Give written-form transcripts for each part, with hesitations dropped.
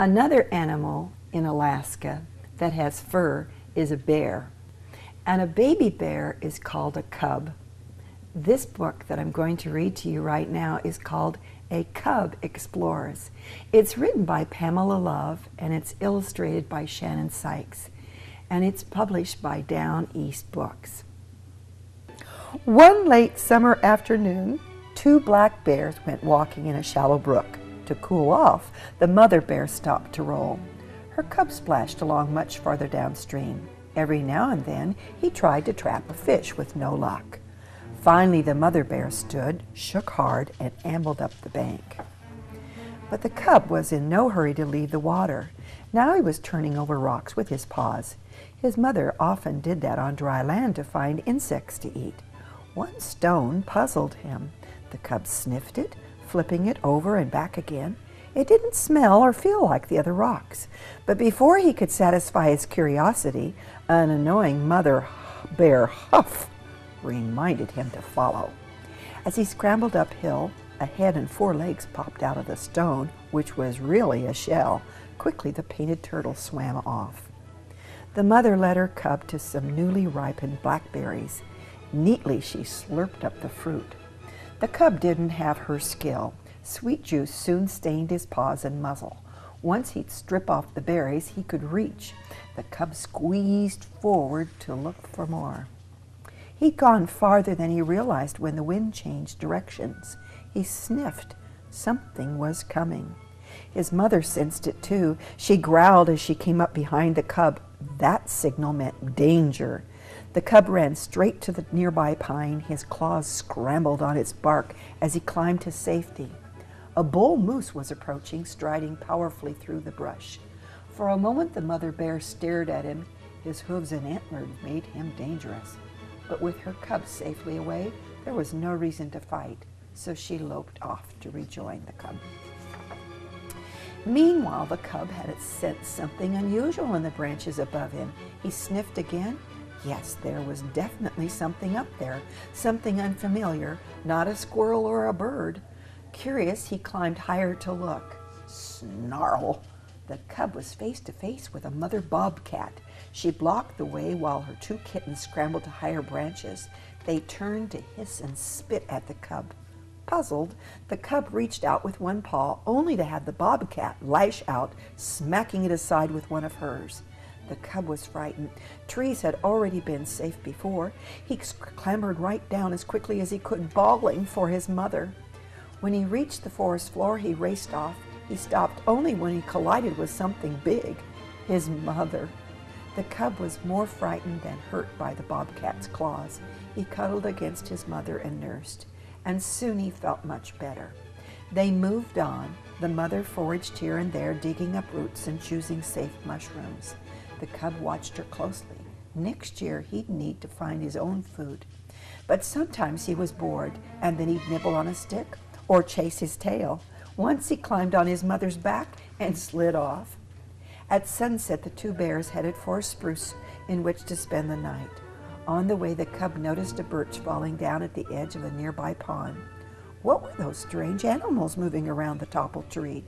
Another animal in Alaska that has fur is a bear, and a baby bear is called a cub. This book that I'm going to read to you right now is called A Cub Explores. It's written by Pam Love and it's illustrated by Shannon Sycks, and it's published by Down East Books. One late summer afternoon, two black bears went walking in a shallow brook. To cool off, the mother bear stopped to roll. Her cub splashed along much farther downstream. Every now and then, he tried to trap a fish with no luck. Finally, the mother bear stood, shook hard, and ambled up the bank. But the cub was in no hurry to leave the water. Now he was turning over rocks with his paws. His mother often did that on dry land to find insects to eat. One stone puzzled him. The cub sniffed it, flipping it over and back again. It didn't smell or feel like the other rocks. But before he could satisfy his curiosity, an annoying mother bear huff reminded him to follow. As he scrambled uphill, a head and four legs popped out of the stone, which was really a shell. Quickly the painted turtle swam off. The mother led her cub to some newly ripened blackberries. Neatly she slurped up the fruit. The cub didn't have her skill. Sweet juice soon stained his paws and muzzle. Once he'd strip off the berries, he could reach. The cub squeezed forward to look for more. He'd gone farther than he realized when the wind changed directions. He sniffed. Something was coming. His mother sensed it too. She growled as she came up behind the cub. That signal meant danger. The cub ran straight to the nearby pine. His claws scrambled on its bark as he climbed to safety. A bull moose was approaching, striding powerfully through the brush. For a moment the mother bear stared at him. His hooves and antlers made him dangerous. But with her cub safely away, there was no reason to fight, so she loped off to rejoin the cub. Meanwhile, the cub had sensed something unusual in the branches above him. He sniffed again. Yes, there was definitely something up there, something unfamiliar, not a squirrel or a bird. Curious, he climbed higher to look. Snarl! The cub was face to face with a mother bobcat. She blocked the way while her two kittens scrambled to higher branches. They turned to hiss and spit at the cub. Puzzled, the cub reached out with one paw, only to have the bobcat lash out, smacking it aside with one of hers. The cub was frightened. Trees had already been safe before. He clambered right down as quickly as he could, bawling for his mother. When he reached the forest floor, he raced off. He stopped only when he collided with something big, his mother. The cub was more frightened than hurt by the bobcat's claws. He cuddled against his mother and nursed, and soon he felt much better. They moved on. The mother foraged here and there, digging up roots and choosing safe mushrooms. The cub watched her closely. Next year, he'd need to find his own food. But sometimes he was bored, and then he'd nibble on a stick or chase his tail. Once he climbed on his mother's back and slid off. At sunset, the two bears headed for a spruce in which to spend the night. On the way, the cub noticed a birch falling down at the edge of a nearby pond. What were those strange animals moving around the toppled tree?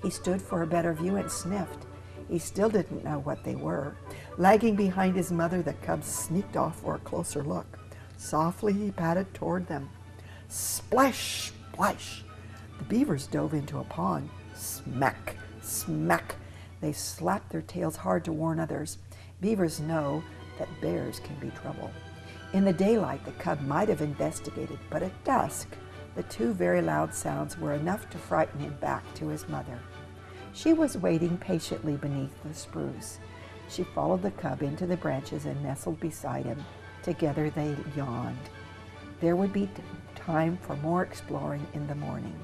He stood for a better view and sniffed. He still didn't know what they were. Lagging behind his mother, the cub sneaked off for a closer look. Softly he padded toward them. Splash, splash! The beavers dove into a pond. Smack, smack! They slapped their tails hard to warn others. Beavers know that bears can be trouble. In the daylight, the cub might have investigated, but at dusk, the two very loud sounds were enough to frighten him back to his mother. She was waiting patiently beneath the spruce. She followed the cub into the branches and nestled beside him. Together they yawned. There would be time for more exploring in the morning.